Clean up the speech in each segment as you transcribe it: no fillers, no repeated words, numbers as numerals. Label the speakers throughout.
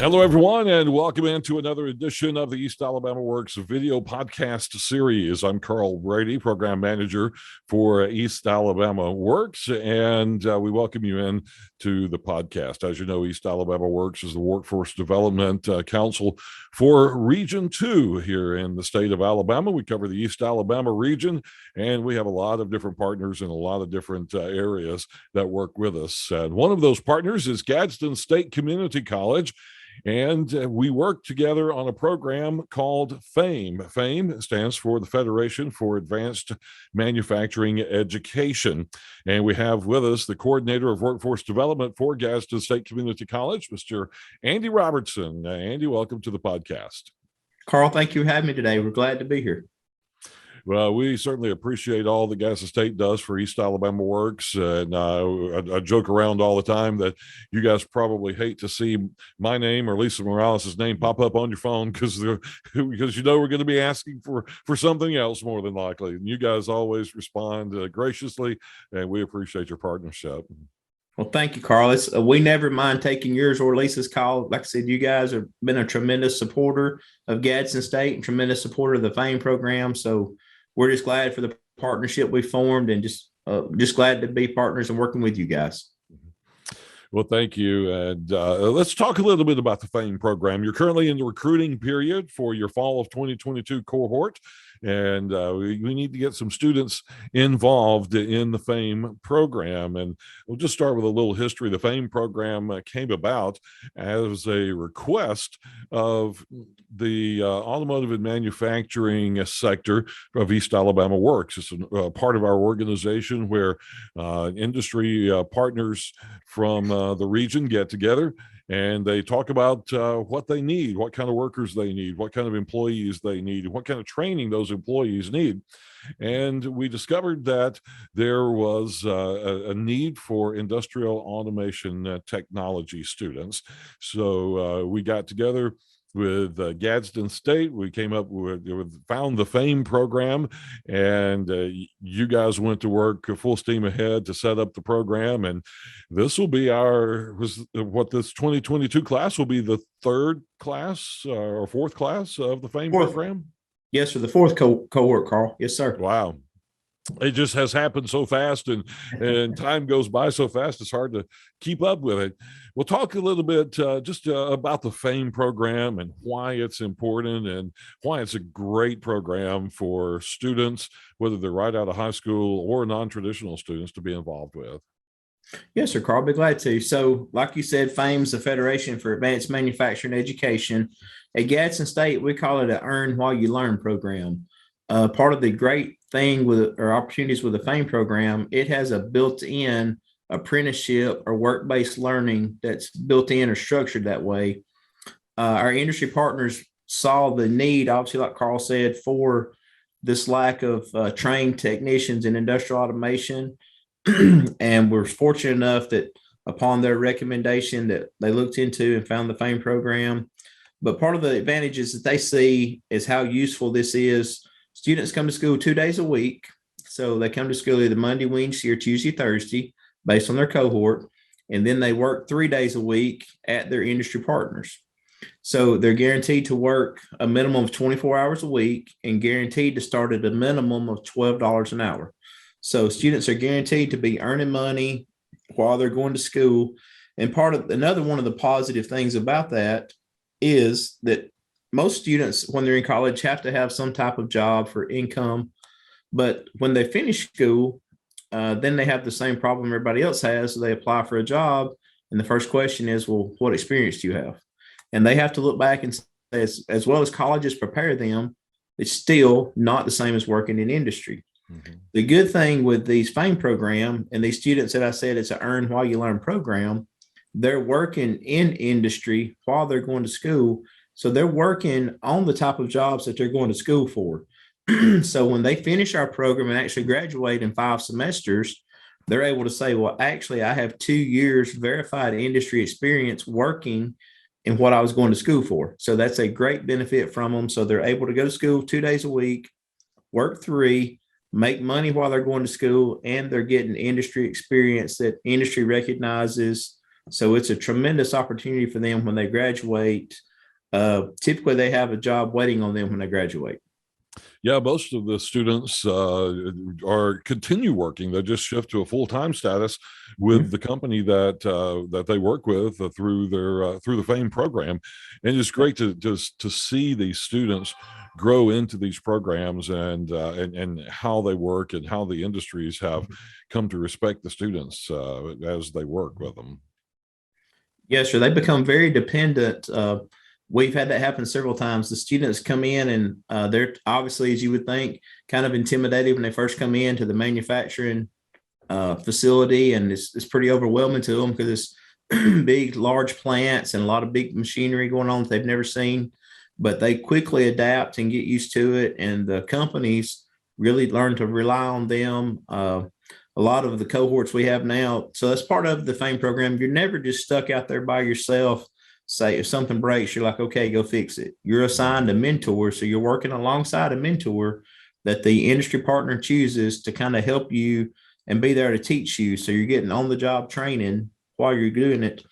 Speaker 1: Hello, everyone, and welcome into another edition of the East Alabama Works video podcast series. I'm Carl Brady, program manager for East Alabama Works, and we welcome you in to the podcast. As you know, East Alabama Works is the Workforce Development Council for Region 2 here in the state of Alabama. We cover the East Alabama region, and we have a lot of different partners in a lot of different areas that work with us. And one of those partners is Gadsden State Community College. And we work together on a program called FAME. FAME stands for the Federation for Advanced Manufacturing Education. And we have with us the coordinator of workforce development for Gadsden State Community College, Mr. Andy Robertson. Andy, welcome to the podcast.
Speaker 2: Carl, thank you for having me today. We're glad to be here.
Speaker 1: Well, we certainly appreciate all that Gadsden State does for East Alabama Works. And I joke around all the time that you guys probably hate to see my name or Lisa Morales' name pop up on your phone because you know we're going to be asking for something else more than likely. And you guys always respond graciously, and we appreciate your partnership.
Speaker 2: Well, thank you, Carl. We never mind taking yours or Lisa's call. Like I said, you guys have been a tremendous supporter of Gadsden State and tremendous supporter of the FAME program. So we're just glad for the partnership we formed and just glad to be partners and working with you guys.
Speaker 1: Well, thank you. And let's talk a little bit about the FAME program. You're currently in the recruiting period for your fall of 2022 cohort. And we need to get some students involved in the FAME program. And we'll just start with a little history. The FAME program came about as a request of the automotive and manufacturing sector of East Alabama Works. It's a part of our organization where industry partners from the region get together and they talk about what they need, what kind of workers they need, what kind of employees they need, what kind of training those employees need. And we discovered that there was a need for industrial automation technology students. So we got together with Gadsden State. We came up found the FAME program, and you guys went to work full steam ahead to set up the program. And this will be this 2022 class will be the third class or fourth class of the FAME program.
Speaker 2: Yes, sir. The fourth cohort, Carl. Yes, sir.
Speaker 1: Wow. It just has happened so fast and time goes by so fast, it's hard to keep up with it. We'll talk a little bit about the FAME program and why it's important and why it's a great program for students, whether they're right out of high school or non-traditional students, to be involved with.
Speaker 2: Yes, sir, Carl. I'll be glad to. So like you said, FAME's the Federation for Advanced Manufacturing Education. At Gadsden State, we call it an Earn While You Learn program. Part of the great thing or opportunities with the FAME program, it has a built-in apprenticeship or work-based learning that's built in or structured that way. Our industry partners saw the need, obviously, like Carl said, for this lack of trained technicians in industrial automation. And we're fortunate enough that upon their recommendation that they looked into and found the FAME program. But part of the advantages that they see is how useful this is. Students come to school 2 days a week. So they come to school either Monday, Wednesday, or Tuesday, Thursday, based on their cohort. And then they work 3 days a week at their industry partners. So they're guaranteed to work a minimum of 24 hours a week and guaranteed to start at a minimum of $12 an hour. So students are guaranteed to be earning money while they're going to school. And another one of the positive things about that is that most students, when they're in college, have to have some type of job for income. But when they finish school, then they have the same problem everybody else has. So they apply for a job. And the first question is, well, what experience do you have? And they have to look back and say, as well as colleges prepare them, it's still not the same as working in industry. Mm-hmm. The good thing with these FAME program and these students that I said it's an Earn While You Learn program, they're working in industry while they're going to school. So they're working on the type of jobs that they're going to school for. So when they finish our program and actually graduate in 5 semesters, they're able to say, well, actually, I have 2 years verified industry experience working in what I was going to school for. So that's a great benefit from them. So they're able to go to school 2 days a week, work 3, make money while they're going to school, and they're getting industry experience that industry recognizes So it's a tremendous opportunity for them when they graduate. Typically, they have a job waiting on them when they graduate.
Speaker 1: Yeah, most of the students are continue working. They just shift to a full-time status with the company that they work with through the FAME program, and it's great to just to see these students grow into these programs and how they work and how the industries have come to respect the students as they work with them.
Speaker 2: Yes, sir. They become very dependent. We've had that happen several times. The students come in and they're obviously, as you would think, kind of intimidated when they first come into the manufacturing facility, and it's pretty overwhelming to them because it's big, large plants and a lot of big machinery going on that they've never seen. But they quickly adapt and get used to it, and the companies really learn to rely on them. A lot of the cohorts we have now, so that's part of the FAME program. You're never just stuck out there by yourself. Say if something breaks, you're like, okay, go fix it. You're assigned a mentor, so you're working alongside a mentor that the industry partner chooses to kind of help you and be there to teach you. So you're getting on the job training while you're doing it.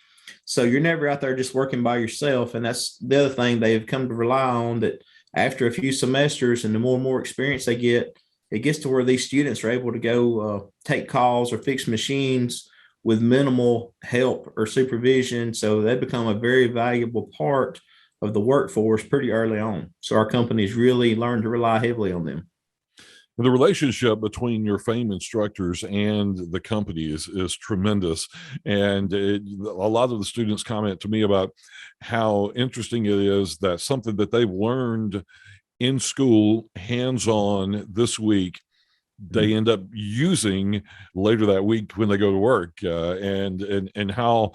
Speaker 2: So you're never out there just working by yourself. And that's the other thing they've come to rely on, that after a few semesters and the more and more experience they get, it gets to where these students are able to go take calls or fix machines with minimal help or supervision. So they become a very valuable part of the workforce pretty early on. So our companies really learn to rely heavily on them.
Speaker 1: The relationship between your FAME instructors and the company is tremendous. And a lot of the students comment to me about how interesting it is that something that they've learned in school, hands-on this week, they end up using later that week when they go to work, and how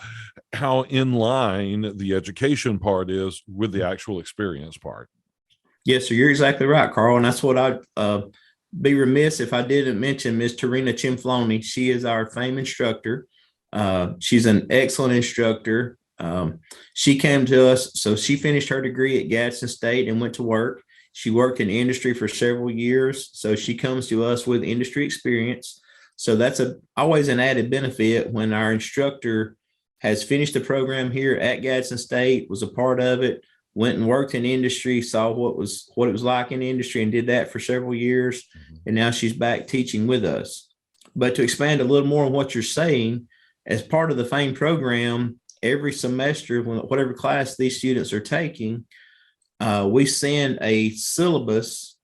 Speaker 1: in line the education part is with the actual experience part.
Speaker 2: Yes, so you're exactly right, Carl. And that's what I'd be remiss if I didn't mention Ms. Tarina Chimfloni. She is our FAME instructor. She's an excellent instructor. She came to us, so she finished her degree at Gadsden State and went to work. She worked in industry for several years, so she comes to us with industry experience. So that's always an added benefit when our instructor has finished the program here at Gadsden State, was a part of it, went and worked in industry, saw what it was like in industry, and did that for several years. And now she's back teaching with us. But to expand a little more on what you're saying, as part of the FAME program, every semester, whatever class these students are taking, we send a syllabus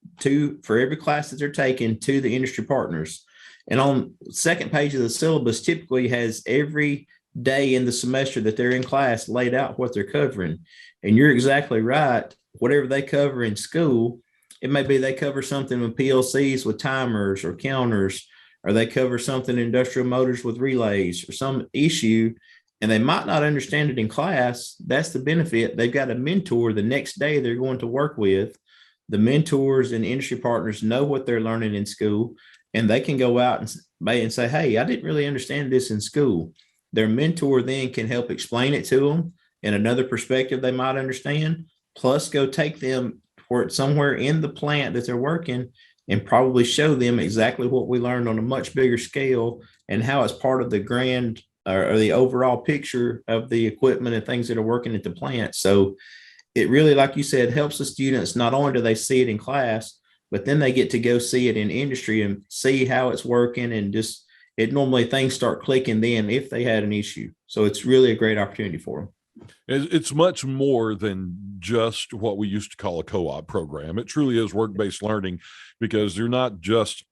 Speaker 2: for every class that they're taking to the industry partners. And on the second page of the syllabus typically has every day in the semester that they're in class laid out what they're covering. And you're exactly right. Whatever they cover in school, it may be they cover something with PLCs with timers or counters, or they cover something in industrial motors with relays or some issue, and they might not understand it in class. That's the benefit. They've got a mentor the next day they're going to work with. The mentors and industry partners know what they're learning in school, and they can go out and say, hey, I didn't really understand this in school. Their mentor then can help explain it to them in another perspective they might understand, plus go take them somewhere in the plant that they're working and probably show them exactly what we learned on a much bigger scale and how it's part of the grand or the overall picture of the equipment and things that are working at the plant. So it really, like you said, helps the students. Not only do they see it in class, but then they get to go see it in industry and see how it's working, and just normally things start clicking then if they had an issue. So it's really a great opportunity for them.
Speaker 1: It's much more than just what we used to call a co-op program. It truly is work-based learning, because you're not just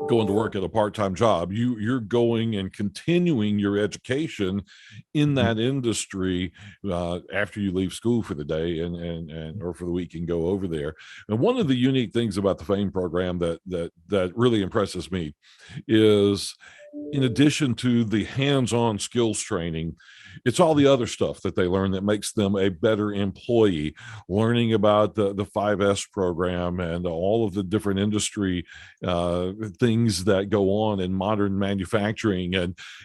Speaker 1: going to work at a part-time job. You're going and continuing your education in that industry after you leave school for the day and or for the week and go over there. And one of the unique things about the FAME program that really impresses me is, in addition to the hands-on skills training, it's all the other stuff that they learn that makes them a better employee. Learning about the 5S program and all of the different industry things that go on in modern manufacturing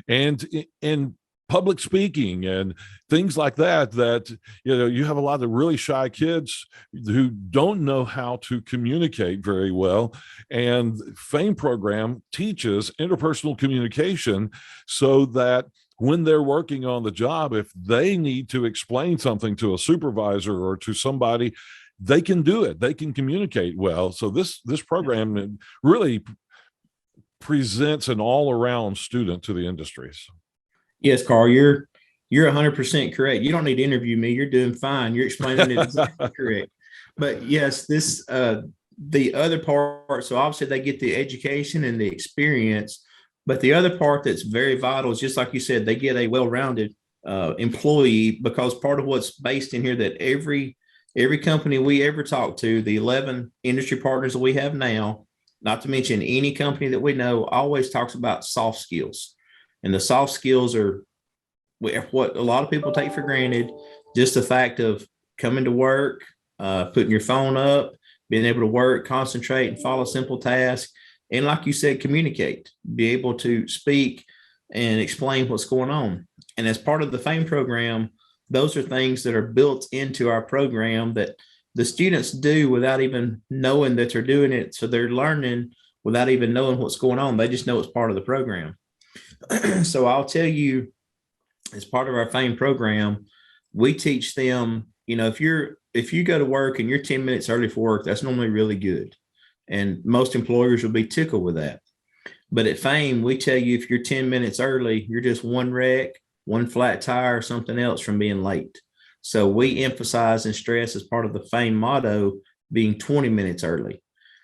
Speaker 1: and public speaking and things like that, you have a lot of really shy kids who don't know how to communicate very well. And FAME program teaches interpersonal communication so that when they're working on the job, if they need to explain something to a supervisor or to somebody, they can do it. They can communicate well. So this program really presents an all-around student to the industries.
Speaker 2: Yes, Carl, you're 100% correct. You don't need to interview me. You're doing fine. You're explaining it exactly correct. But yes, this the other part. So obviously they get the education and the experience, but the other part that's very vital is just like you said, they get a well-rounded employee, because part of what's based in here that every company we ever talk to, the 11 industry partners that we have now, not to mention any company that we know, always talks about soft skills. And the soft skills are what a lot of people take for granted. Just the fact of coming to work, putting your phone up, being able to work, concentrate, and follow simple tasks. And like you said, communicate, be able to speak and explain what's going on. And as part of the FAME program, those are things that are built into our program that the students do without even knowing that they're doing it. So they're learning without even knowing what's going on. They just know it's part of the program. So I'll tell you, as part of our FAME program, we teach them, if you go to work and you're 10 minutes early for work, that's normally really good. And most employers will be tickled with that. But at FAME, we tell you if you're 10 minutes early, you're just one wreck, one flat tire, or something else from being late. So we emphasize and stress as part of the FAME motto being 20 minutes early.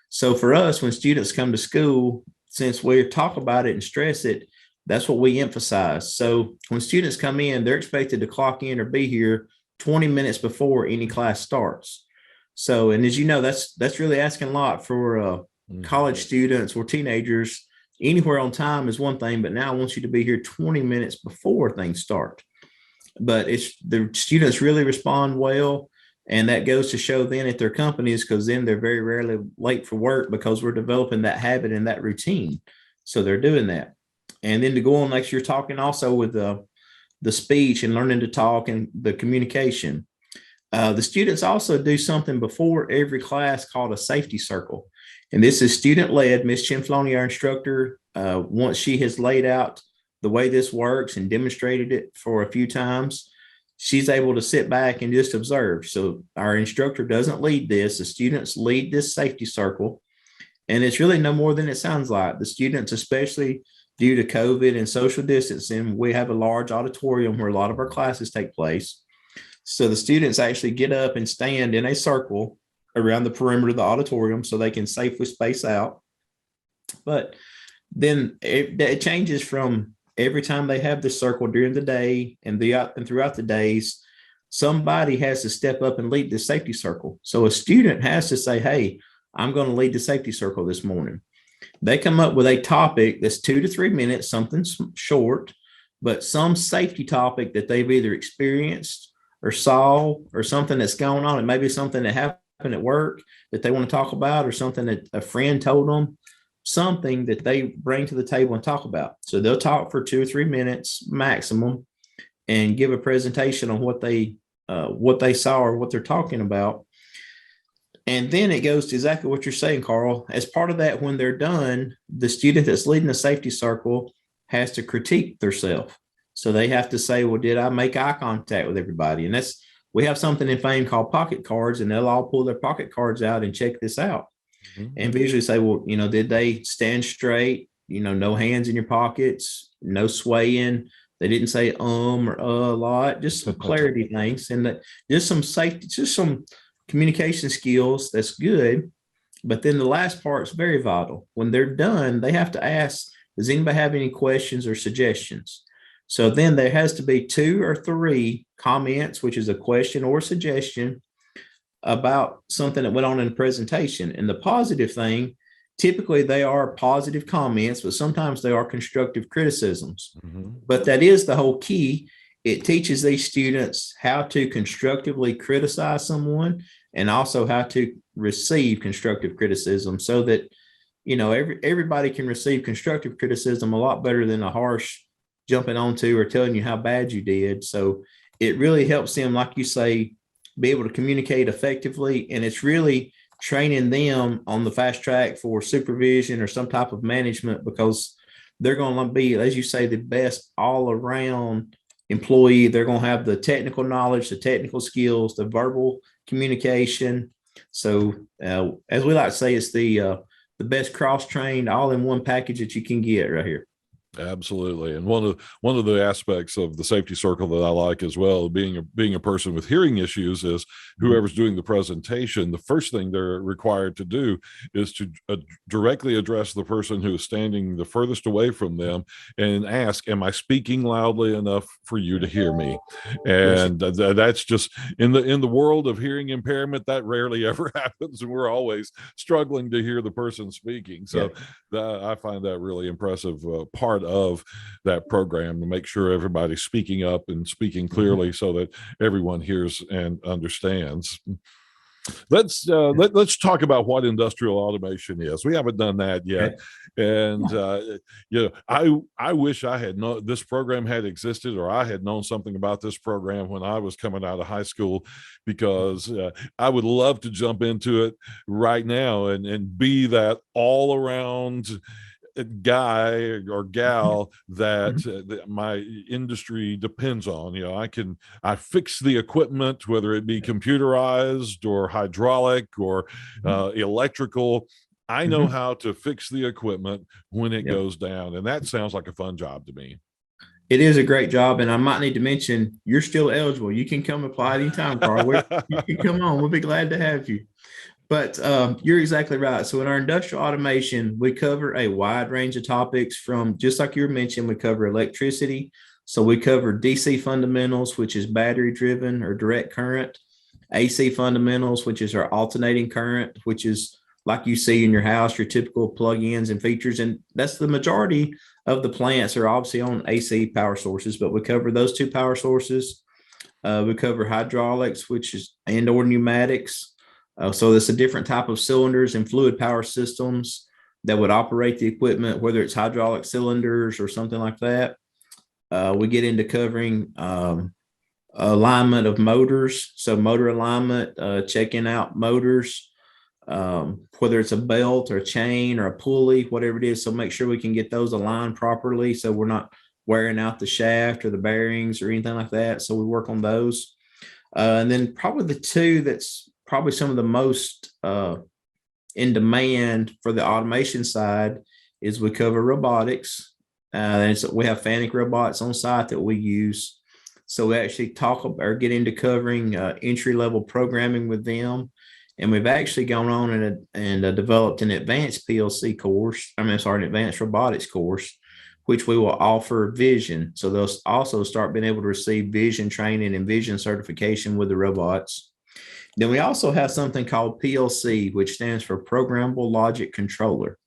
Speaker 2: So for us, when students come to school, since we talk about it and stress it, that's what we emphasize. So when students come in, they're expected to clock in or be here 20 minutes before any class starts. So, and as you know, that's really asking a lot for college students or teenagers. Anywhere on time is one thing, but now I want you to be here 20 minutes before things start. But the students really respond well. And that goes to show then at their companies, because then they're very rarely late for work because we're developing that habit and that routine. So they're doing that. And then to go on, like you're talking also with the speech and learning to talk and the communication. The students also do something before every class called a safety circle. And this is student-led. Ms. Chinfloni, our instructor, once she has laid out the way this works and demonstrated it for a few times, she's able to sit back and just observe. So our instructor doesn't lead this. The students lead this safety circle. And it's really no more than it sounds like. The students, especially due to COVID and social distancing, we have a large auditorium where a lot of our classes take place. So the students actually get up and stand in a circle around the perimeter of the auditorium so they can safely space out. But then it changes from every time they have this circle during the day and throughout the days, somebody has to step up and lead the safety circle. So a student has to say, hey, I'm going to lead the safety circle this morning. They come up with a topic that's 2 to 3 minutes, something short, but some safety topic that they've either experienced or saw or something that's going on. It may be something that happened at work that they want to talk about, or something that a friend told them, something that they bring to the table and talk about. So they'll talk for 2 or 3 minutes maximum and give a presentation on what they saw or what they're talking about. And then it goes to exactly what you're saying, Carl. As part of that, when they're done, the student that's leading the safety circle has to critique themselves. So they have to say, well, did I make eye contact with everybody? And we have something in FAME called pocket cards, and they'll all pull their pocket cards out and check this out. Mm-hmm. And visually say, well, did they stand straight? No hands in your pockets, no swaying. They didn't say or a lot, just some clarity things. And that just some safety, just some communication skills. That's good. But then the last part is very vital. When they're done, they have to ask, does anybody have any questions or suggestions? So then there has to be 2 or 3 comments, which is a question or suggestion about something that went on in the presentation. And the positive thing, typically they are positive comments, but sometimes they are constructive criticisms. Mm-hmm. But that is the whole key. It teaches these students how to constructively criticize someone and also how to receive constructive criticism, so that, everybody can receive constructive criticism a lot better than a harsh jumping onto or telling you how bad you did. So it really helps them, like you say, be able to communicate effectively. And it's really training them on the fast track for supervision or some type of management, because they're going to be, as you say, the best all around employee. They're going to have the technical knowledge, the technical skills, the verbal communication. So as we like to say, it's the best cross-trained all in one package that you can get right here.
Speaker 1: Absolutely. And one of the aspects of the safety circle that I like as well, being a person with hearing issues, is whoever's doing the presentation, the first thing they're required to do is to directly address the person who is standing the furthest away from them and ask, am I speaking loudly enough for you to hear me? And that's just in the world of hearing impairment, that rarely ever happens, and we're always struggling to hear the person speaking. So I find that really impressive part of that program, to make sure everybody's speaking up and speaking clearly so that everyone hears and understands. Let's talk about what industrial automation is. We haven't done that yet. And I wish I had known this program had existed, or I had known something about this program when I was coming out of high school, because I would love to jump into it right now and be that all around guy or gal that my industry depends on. I fix the equipment, whether it be computerized or hydraulic or electrical. I know how to fix the equipment when it goes down, and that sounds like a fun job to me.
Speaker 2: It is a great job, and I might need to mention you're still eligible. You can come apply anytime, Carl. You can come on. We'll be glad to have you. But you're exactly right. So in our industrial automation, we cover a wide range of topics, from, just like you mentioned, we cover electricity. So we cover DC fundamentals, which is battery driven or direct current, AC fundamentals, which is our alternating current, which is like you see in your house, your typical plug-ins and features. And that's the majority of the plants are obviously on AC power sources, but we cover those two power sources. We cover hydraulics, which is and/or pneumatics. So it's a different type of cylinders and fluid power systems that would operate the equipment, whether it's hydraulic cylinders or something like that. We get into covering alignment of motors. So motor alignment, checking out motors, whether it's a belt or a chain or a pulley, whatever it is. So make sure we can get those aligned properly, so we're not wearing out the shaft or the bearings or anything like that. So we work on those. And then probably the two that's probably some of the most in demand for the automation side is we cover robotics. And we have Fanuc robots on site that we use. So we actually talk or get into covering entry-level programming with them. And we've actually gone on and developed an advanced PLC course. An advanced robotics course, which we will offer vision. So they'll also start being able to receive vision training and vision certification with the robots. Then we also have something called PLC, which stands for Programmable Logic Controller.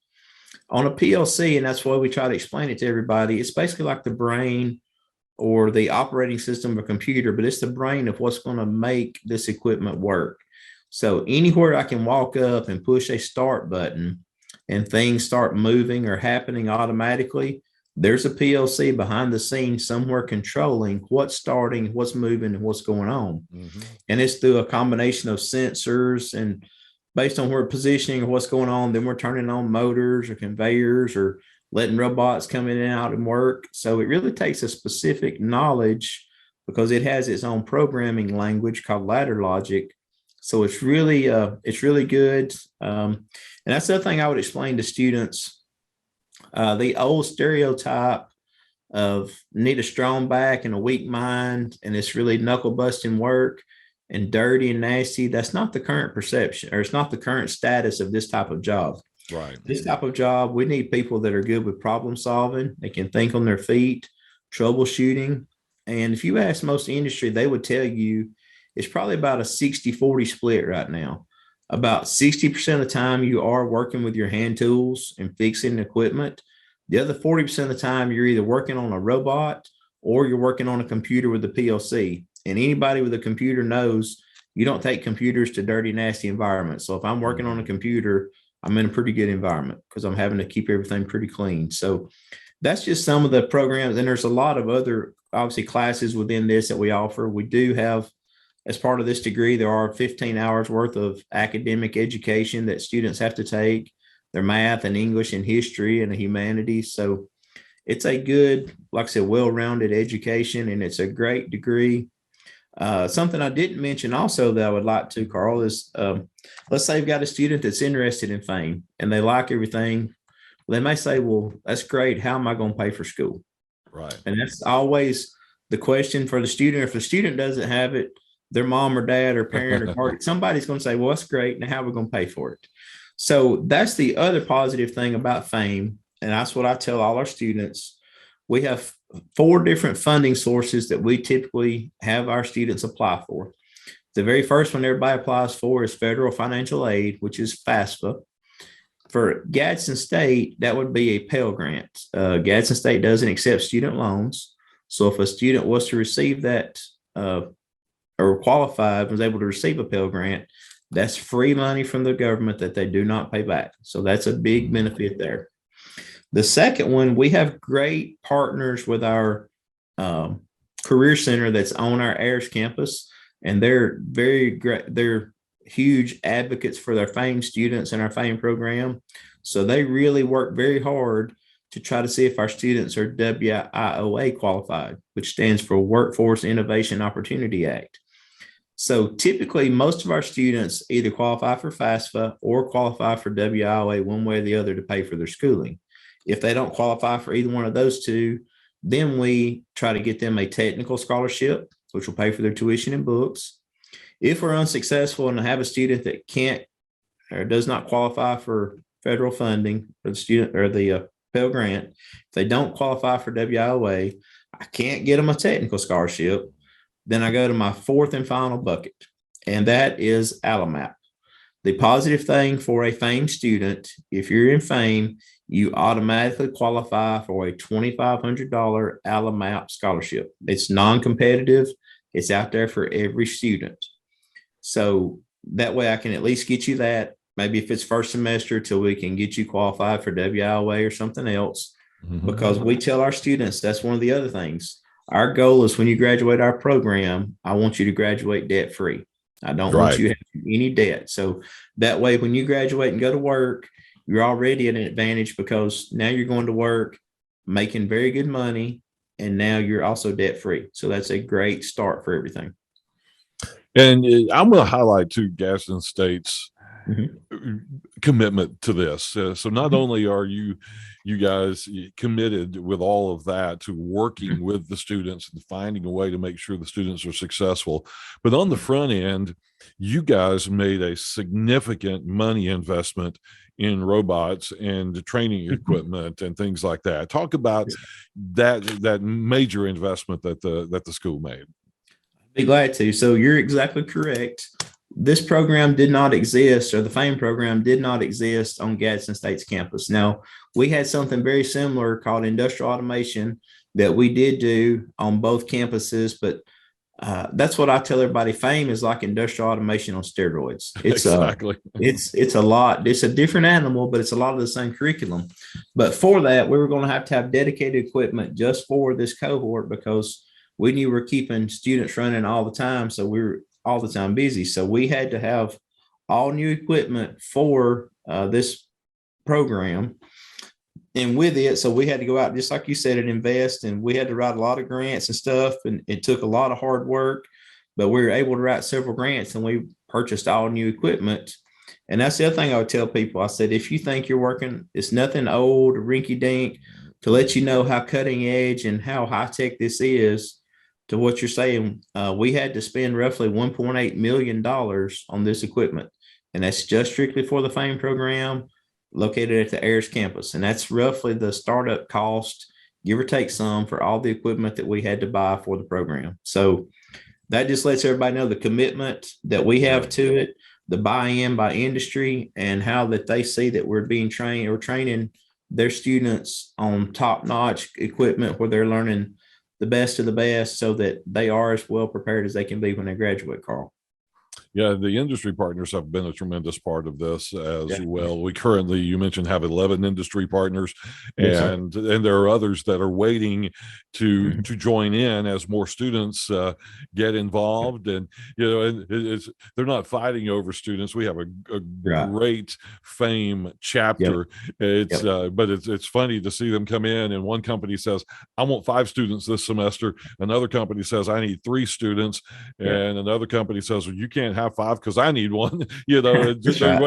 Speaker 2: On a PLC, and that's why we try to explain it to everybody, it's basically like the brain or the operating system of a computer, but it's the brain of what's going to make this equipment work. So anywhere I can walk up and push a start button and things start moving or happening automatically, there's a PLC behind the scenes somewhere controlling what's starting, what's moving, and what's going on. And it's through a combination of sensors, and based on where positioning or what's going on, then we're turning on motors or conveyors or letting robots come in and out and work. So it really takes a specific knowledge, because it has its own programming language called ladder logic. So it's really good. And that's the other thing I would explain to students. The old stereotype of need a strong back and a weak mind, and it's really knuckle busting work and dirty and nasty. That's not the current perception, or it's not the current status of this type of job.
Speaker 1: Right.
Speaker 2: This type of job, we need people that are good with problem solving. They can think on their feet, troubleshooting. And if you ask most industry, they would tell you it's probably about a 60-40 split right now. About 60% of the time you are working with your hand tools and fixing equipment. The other 40% of the time you're either working on a robot or you're working on a computer with a PLC. And anybody with a computer knows you don't take computers to dirty, nasty environments. So if I'm working on a computer, I'm in a pretty good environment because I'm having to keep everything pretty clean. So that's just some of the programs. And there's a lot of other, obviously, classes within this that we offer. We do have, as part of this degree, there are 15 hours worth of academic education that students have to take. Their math and English and history and the humanities. So it's a good, like I said, well-rounded education, and it's a great degree. Something I didn't mention also that I would like to, Carl, is let's say you've got a student that's interested in FAME and they like everything. They may say, well, that's great. How am I going to pay for school?
Speaker 1: Right.
Speaker 2: And that's always the question for the student. If the student doesn't have it, their mom or dad or parent or guardian, somebody's going to say, well, that's great. Now, how are we going to pay for it? So that's the other positive thing about FAME. And that's what I tell all our students. We have 4 different funding sources that we typically have our students apply for. The very first one everybody applies for is federal financial aid, which is FAFSA. For Gadsden State, that would be a Pell Grant. Gadsden State doesn't accept student loans. So if a student was to receive that or qualified, was able to receive a Pell Grant, that's free money from the government that they do not pay back. So that's a big benefit there. The second one, we have great partners with our career center that's on our Ayers campus, and they're very great. They're huge advocates for their FAME students and our FAME program. So they really work very hard to try to see if our students are WIOA qualified, which stands for Workforce Innovation Opportunity Act. So typically most of our students either qualify for FAFSA or qualify for WIOA one way or the other to pay for their schooling. If they don't qualify for either one of those two, then we try to get them a technical scholarship, which will pay for their tuition and books. If we're unsuccessful and have a student that can't or does not qualify for federal funding for the student or the Pell Grant, if they don't qualify for WIOA, I can't get them a technical scholarship. Then I go to my 4th and final bucket, and that is AlabamaWorks. The positive thing for a FAME student, if you're in FAME, you automatically qualify for a $2,500 AlabamaWorks scholarship. It's non-competitive. It's out there for every student. So that way I can at least get you that, maybe if it's first semester, till we can get you qualified for WIOA or something else. Because we tell our students, that's one of the other things. Our goal is when you graduate our program, I want you to graduate debt free. I don't want you to have any debt. So that way, when you graduate and go to work, you're already at an advantage because now you're going to work, making very good money, and now you're also debt free. So that's a great start for everything.
Speaker 1: And I'm going to highlight too Gadsden State's commitment to this. So not only are you guys committed with all of that to working with the students and finding a way to make sure the students are successful, but on the front end, you guys made a significant money investment in robots and training equipment and things like that. Talk about that major investment that the school made.
Speaker 2: Be glad to. So you're exactly correct. This program did not exist, or the FAME program did not exist on Gadsden State's campus. Now, we had something very similar called industrial automation that we did do on both campuses, but that's what I tell everybody. FAME is like industrial automation on steroids. It's
Speaker 1: exactly.
Speaker 2: It's a lot. It's a different animal, but it's a lot of the same curriculum. But for that, we were going to have dedicated equipment just for this cohort because we knew we're keeping students running all the time. So we were all the time busy. So we had to have all new equipment for this program. And with it, so we had to go out, just like you said, and invest. And we had to write a lot of grants and stuff. And it took a lot of hard work, but we were able to write several grants and we purchased all new equipment. And that's the other thing I would tell people. I said, if you think you're working, it's nothing old, rinky dink, to let you know how cutting edge and how high tech this is. To what you're saying, we had to spend roughly $1.8 million on this equipment. And that's just strictly for the FAME program located at the Ayers campus. And that's roughly the startup cost, give or take some, for all the equipment that we had to buy for the program. So that just lets everybody know the commitment that we have to it, the buy-in by industry, and how that they see that we're being trained or training their students on top-notch equipment where they're learning the best of the best so that they are as well prepared as they can be when they graduate, Carl.
Speaker 1: Yeah, the industry partners have been a tremendous part of this as
Speaker 2: Yeah.
Speaker 1: well. We currently, you mentioned, have 11 industry partners,
Speaker 2: Yes, sir.
Speaker 1: and there are others that are waiting to
Speaker 2: Mhm.
Speaker 1: join in as more students get involved. And and they're not fighting over students. We have a
Speaker 2: Right.
Speaker 1: great FAME
Speaker 2: Yep.
Speaker 1: chapter. It's
Speaker 2: Yep.
Speaker 1: but it's funny to see them come in, and one company says, "I want 5 students this semester." Another company says, "I need 3 students,"
Speaker 2: Yeah.
Speaker 1: and another company says, "Well, you can't have 5 because I need one."
Speaker 2: That's
Speaker 1: The
Speaker 2: right.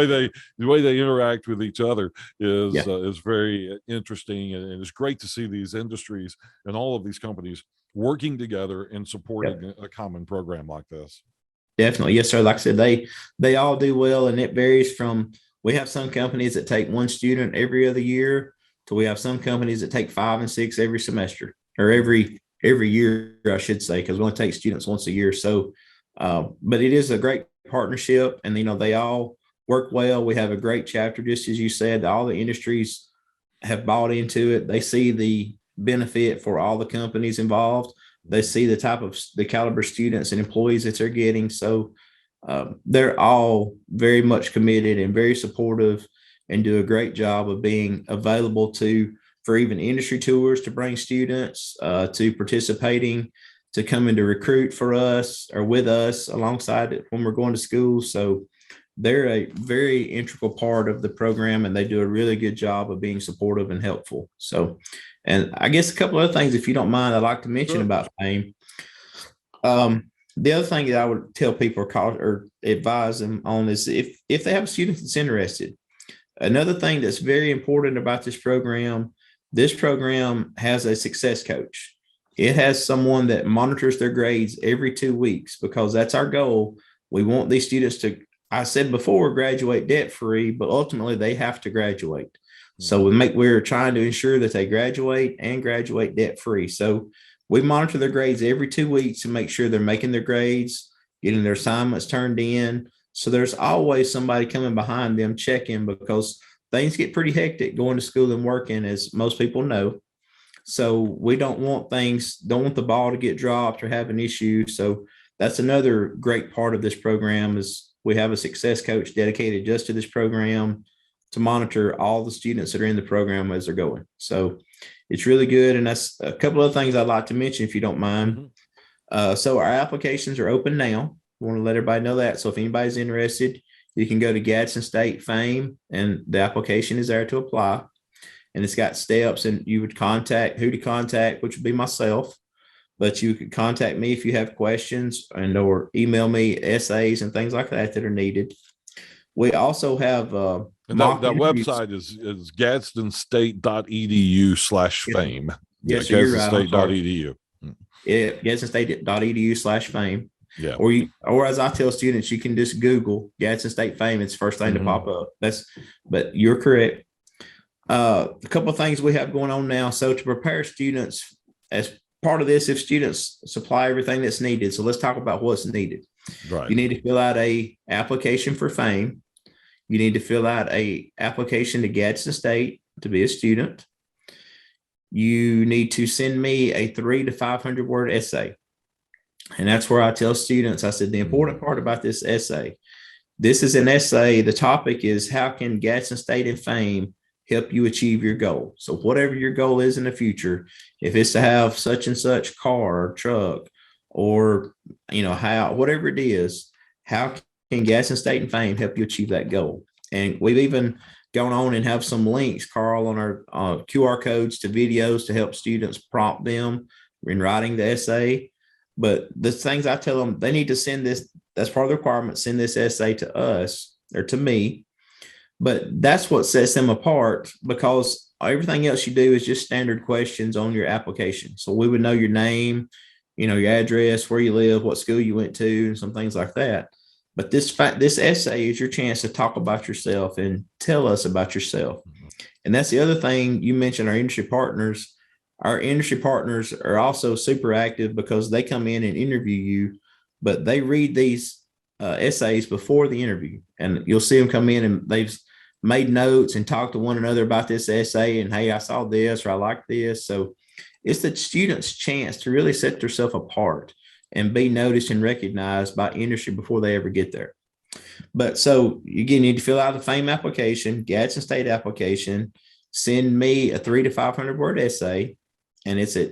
Speaker 1: way they interact with each other
Speaker 2: Yeah.
Speaker 1: is very interesting, and it's great to see these industries and all of these companies working together and
Speaker 2: Yep.
Speaker 1: supporting a common program like this.
Speaker 2: Definitely. Yes, sir. Like I said, they all do well, and it varies from, we have some companies that take one student every other year to we have some companies that take 5 and 6 every semester, or every year, I should say, because we only take students once a year. So but it is a great partnership, and they all work well. We have a great chapter, just as you said. All the industries have bought into it. They see the benefit for all the companies involved. They see the caliber students and employees that they're getting. So they're all very much committed and very supportive, and do a great job of being available for even industry tours to bring students to participating, to come in to recruit for us or with us alongside it when we're going to school. So they're a very integral part of the program, and they do a really good job of being supportive and helpful. So, and I guess a couple other things, if you don't mind, I'd like to mention
Speaker 1: Sure.
Speaker 2: about FAME. The other thing that I would tell people or advise them on is, if they have a student that's interested, another thing that's very important about this program has a success coach. It has someone that monitors their grades every 2 weeks, because that's our goal. We want these students to, I said before, graduate debt free, but ultimately they have to graduate. So we're trying to ensure that they graduate and graduate debt free. So we monitor their grades every 2 weeks and make sure they're making their grades, getting their assignments turned in. So there's always somebody coming behind them checking, because things get pretty hectic going to school and working, as most people know. So we don't want the ball to get dropped or have an issue. So that's another great part of this program, is we have a success coach dedicated just to this program to monitor all the students that are in the program as they're going. So it's really good. And that's a couple of things I'd like to mention, if you don't mind. So our applications are open now. I want to let everybody know that. So if anybody's interested, you can go to Gadsden State FAME, and the application is there to apply. And it's got steps, and you would contact who to contact, which would be myself. But you could contact me if you have questions, or email me essays and things like that are needed. We also have
Speaker 1: And
Speaker 2: mock
Speaker 1: that
Speaker 2: interviews.
Speaker 1: website is gadsdenstate.edu/fame.
Speaker 2: Yes, sir, you're right. I'm sorry.
Speaker 1: gadsdenstate.edu.
Speaker 2: Yeah, gadsdenstate.edu/fame.
Speaker 1: Yeah.
Speaker 2: Or as I tell students, you can just Google Gadsden State FAME. It's the first thing to pop up. But you're correct. A couple of things we have going on now. So to prepare students as part of this, if students supply everything that's needed. So let's talk about what's needed.
Speaker 1: Right.
Speaker 2: You need to fill out a application for FAME. You need to fill out a application to Gadsden State to be a student. You need to send me a 300 to 500 word essay. And that's where I tell students, I said, the important part about this essay, this is an essay. The topic is, how can Gadsden State and FAME help you achieve your goal? So whatever your goal is in the future, if it's to have such and such car or truck, or, whatever it is, how can Gadsden State and FAME help you achieve that goal? And we've even gone on and have some links, Carl, on our QR codes to videos to help students prompt them in writing the essay. But the things I tell them, they need to send this, that's part of the requirement, send this essay to us or to me. But that's what sets them apart, because everything else you do is just standard questions on your application. So we would know your name, your address, where you live, what school you went to, and some things like that. But this essay is your chance to talk about yourself and tell us about yourself. And that's the other thing you mentioned, our industry partners. Our industry partners are also super active, because they come in and interview you, but they read these essays before the interview. And you'll see them come in and they've made notes and talked to one another about this essay, and, hey, I saw this, or I like this. So it's the student's chance to really set themselves apart and be noticed and recognized by industry before they ever get there. But so again, you need to fill out the FAME application, Gadsden State application, send me a 300 to 500 word essay, and it's at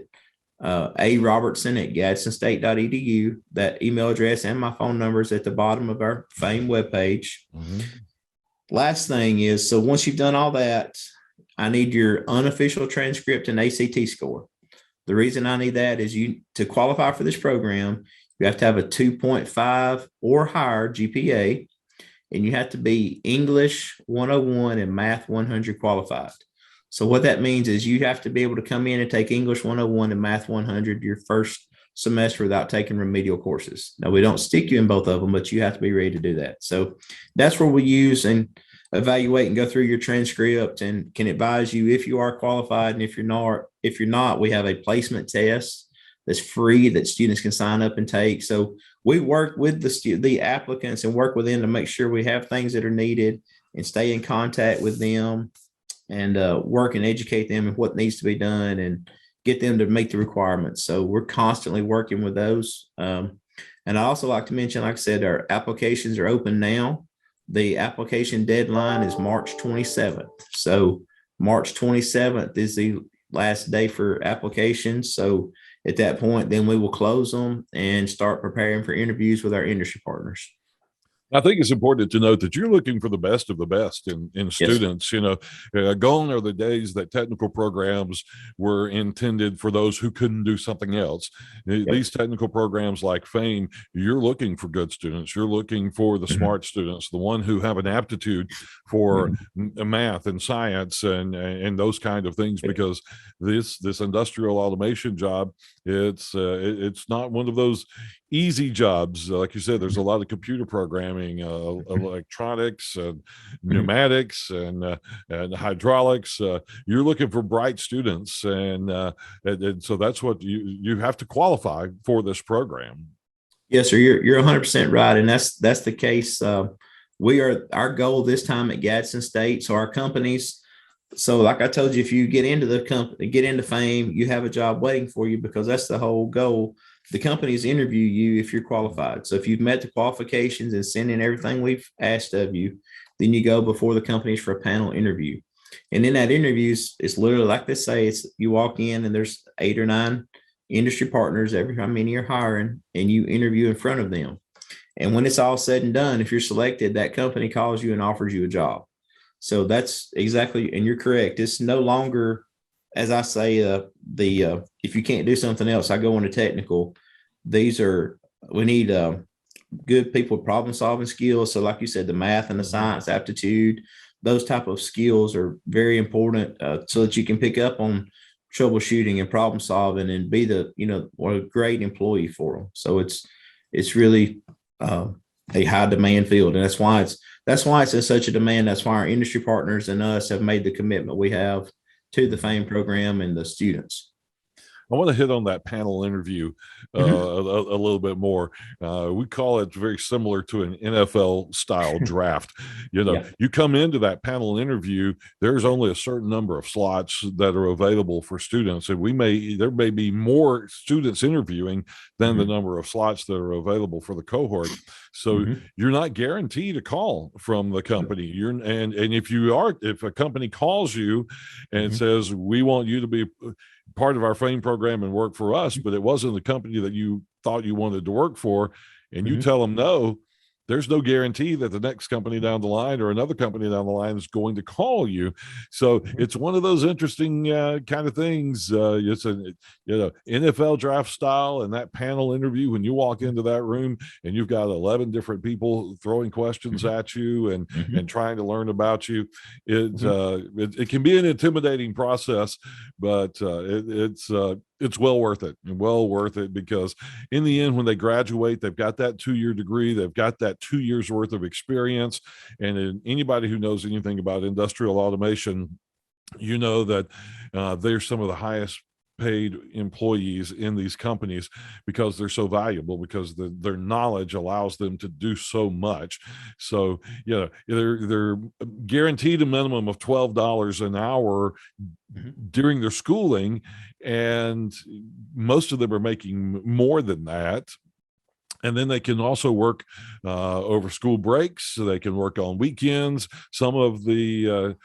Speaker 2: A Robertson at gadsdenstate.edu. That email address and my phone number is at the bottom of our FAME webpage. Last thing is, so once you've done all that, I need your unofficial transcript and ACT score. The reason I need that is to qualify for this program, you have to have a 2.5 or higher GPA, and you have to be English 101 and Math 100 qualified. So what that means is you have to be able to come in and take English 101 and Math 100 your first semester without taking remedial courses. Now, we don't stick you in both of them, but you have to be ready to do that. So that's where we use and evaluate and go through your transcript and can advise you if you are qualified. And if you're not, we have a placement test that's free that students can sign up and take. So we work with the applicants and work with them to make sure we have things that are needed and stay in contact with them and work and educate them in what needs to be done and get them to meet the requirements. So we're constantly working with those. And I also like to mention, like I said, our applications are open now. The application deadline is March 27th. So March 27th is the last day for applications. So at that point, then we will close them and start preparing for interviews with our industry partners.
Speaker 1: I think it's important to note that you're looking for the best of the best in students. You know, gone are the days that technical programs were intended for those who couldn't do something else. These technical programs like FAME, you're looking for good students. You're looking for the smart students, the one who have an aptitude for math and science and those kind of things, because this industrial automation job, it's not one of those easy jobs. Like you said, there's a lot of computer programming, electronics, and pneumatics, and hydraulics. You're looking for bright students, and so that's what you have to qualify for this program.
Speaker 2: Yes, sir. You're 100% right, and that's the case. Our goal this time at Gadsden State. So our companies. So like I told you, if you get into the company, get into FAME, you have a job waiting for you, because that's the whole goal. The companies interview you if you're qualified. So if you've met the qualifications and sent in everything we've asked of you, then you go before the companies for a panel interview. And in that interview, it's literally like they say, it's you walk in and there's 8 or 9 industry partners, how many you're hiring, and you interview in front of them. And when it's all said and done, if you're selected, that company calls you and offers you a job. So that's exactly, and you're correct. It's no longer, as I say, if you can't do something else, I go into technical. We need good people with problem solving skills. So like you said, the math and the science aptitude, those type of skills are very important, so that you can pick up on troubleshooting and problem solving and be a great employee for them. So it's really a high demand field, and that's why it's in such a demand. That's why our industry partners and us have made the commitment we have to the FAME program and the students.
Speaker 1: I want to hit on that panel interview a little bit more. We call it very similar to an NFL style draft. You come into that panel interview, there's only a certain number of slots that are available for students. And there may be more students interviewing than the number of slots that are available for the cohort. So you're not guaranteed a call from the company. If a company calls you and says, we want you to be part of our FAME program and work for us, but it wasn't the company that you thought you wanted to work for, and you tell them no, there's no guarantee that the next company down the line or another company down the line is going to call you. So it's one of those interesting kind of things. It's a NFL draft style, and that panel interview, when you walk into that room and you've got 11 different people throwing questions at you and trying to learn about you, it can be an intimidating process, but it's well worth it, because in the end, when they graduate, they've got that 2-year degree, they've got that 2 years worth of experience. And anybody who knows anything about industrial automation, that they're some of the highest paid employees in these companies, because they're so valuable, because their knowledge allows them to do so much. So they're guaranteed a minimum of $12 an hour during their schooling, and most of them are making more than that. And then they can also work over school breaks. So they can work on weekends. Some of the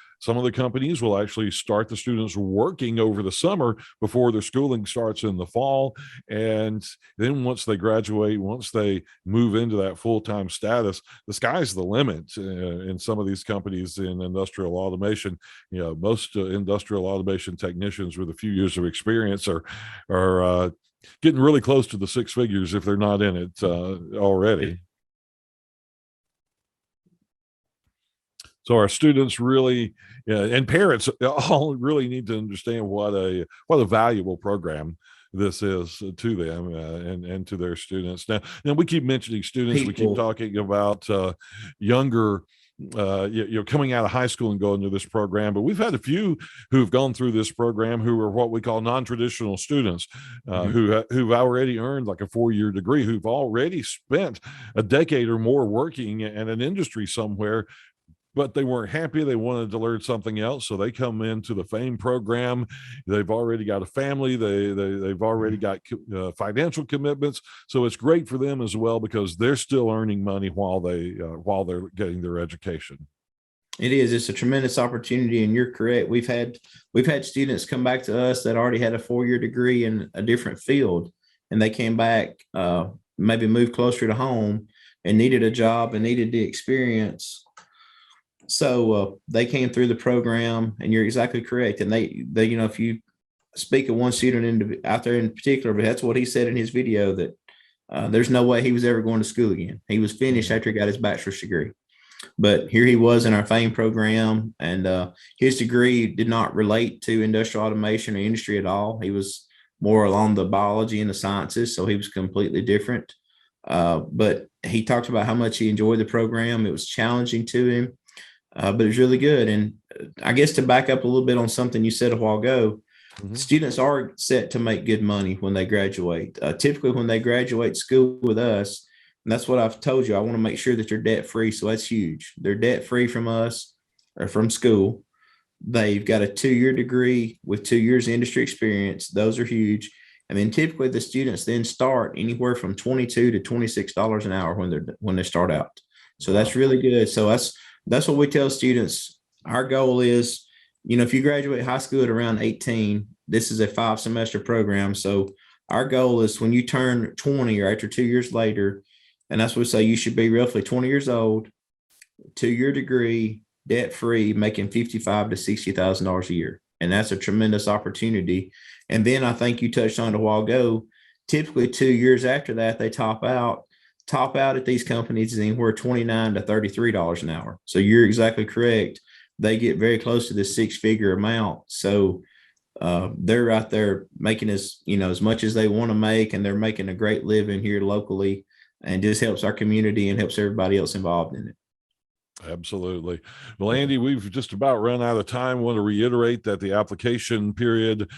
Speaker 1: companies will actually start the students working over the summer before their schooling starts in the fall. And then once they graduate, once they move into that full-time status, the sky's the limit in some of these companies in industrial automation. Most industrial automation technicians with a few years of experience are getting really close to the six figures if they're not in it already. So our students really, and parents all really need to understand what a valuable program this is to them and to their students. Now we keep mentioning students. We keep talking about younger coming out of high school and going to this program, but we've had a few who've gone through this program who are what we call non-traditional students, who've already earned like a 4-year degree, who've already spent a decade or more working in an industry somewhere, but they weren't happy. They wanted to learn something else. So they come into the FAME program. They've already got a family. They've already got financial commitments. So it's great for them as well, because they're still earning money while they're getting their education.
Speaker 2: It is. It's a tremendous opportunity, and you're correct. We've had students come back to us that already had a 4-year degree in a different field, and they came back, maybe moved closer to home and needed a job and needed the experience. So they came through the program, and you're exactly correct. And they if you speak of one student out there in particular, but that's what he said in his video, that there's no way he was ever going to school again. He was finished after he got his bachelor's degree. But here he was in our FAME program, and his degree did not relate to industrial automation or industry at all. He was more along the biology and the sciences, so he was completely different. But he talked about how much he enjoyed the program. It was challenging to him. But it's really good. And I guess to back up a little bit on something you said a while ago, students are set to make good money when they graduate. Typically, when they graduate school with us, and that's what I've told you, I want to make sure that they're debt free. So that's huge. They're debt free from us or from school. They've got a 2-year degree with 2 years industry experience. Those are huge. And then typically the students then start anywhere from $22 to $26 an hour when they start out. So that's really good. So that's what we tell students. Our goal is, if you graduate high school at around 18, this is a 5-semester program. So our goal is when you turn 20 or after 2 years later, and that's what we say, you should be roughly 20 years old, 2-year degree, debt free, making $55,000 to $60,000 a year. And that's a tremendous opportunity. And then I think you touched on it a while ago, typically 2 years after that, they top out at these companies is anywhere $29 to $33 an hour. So you're exactly correct. They get very close to this 6-figure amount. So they're out there making as much as they want to make, and they're making a great living here locally, and just helps our community and helps everybody else involved in it.
Speaker 1: Absolutely. Well, Andy, we've just about run out of time. I want to reiterate that the application period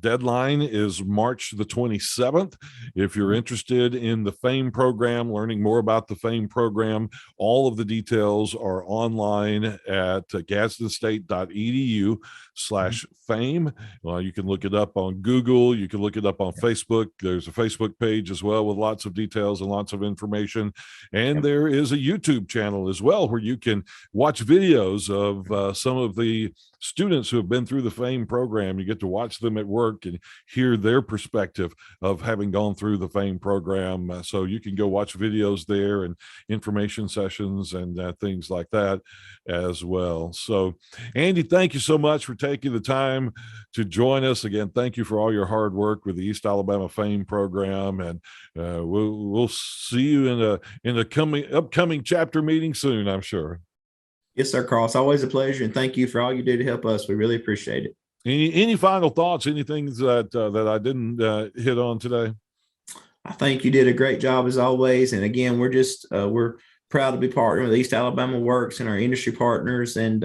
Speaker 1: deadline is March the 27th. If you're interested in the FAME program, learning more about the FAME program, all of the details are online at gadsdenstate.edu/FAME. You can look it up on Google. You can look it up on Facebook. There's a Facebook page as well with lots of details and lots of information. And there is a YouTube channel as well, where you can watch videos of some of the students who have been through the FAME program. You get to watch them at work and hear their perspective of having gone through the FAME program. So you can go watch videos there and information sessions and things like that as well. So Andy, thank you so much for taking the time to join us. Again, thank you for all your hard work with the East Alabama FAME program. And we'll see you in a upcoming chapter meeting soon, I'm sure.
Speaker 2: Yes, sir, Carl. It's always a pleasure, and thank you for all you do to help us. We really appreciate it.
Speaker 1: Any final thoughts? Anything that I didn't hit on today?
Speaker 2: I think you did a great job as always. And again, we're proud to be partnering with East AlabamaWorks and our industry partners. And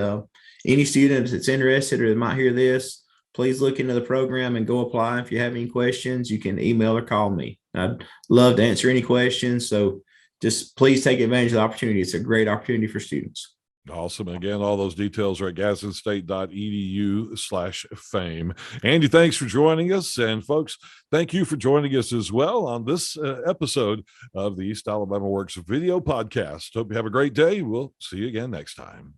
Speaker 2: any student that's interested or that might hear this, please look into the program and go apply. If you have any questions, you can email or call me. I'd love to answer any questions. So just please take advantage of the opportunity. It's a great opportunity for students.
Speaker 1: Awesome. Again, all those details are at gadsdenstate.edu/fame. Andy, thanks for joining us. And folks, thank you for joining us as well on this episode of the East Alabama Works video podcast. Hope you have a great day. We'll see you again next time.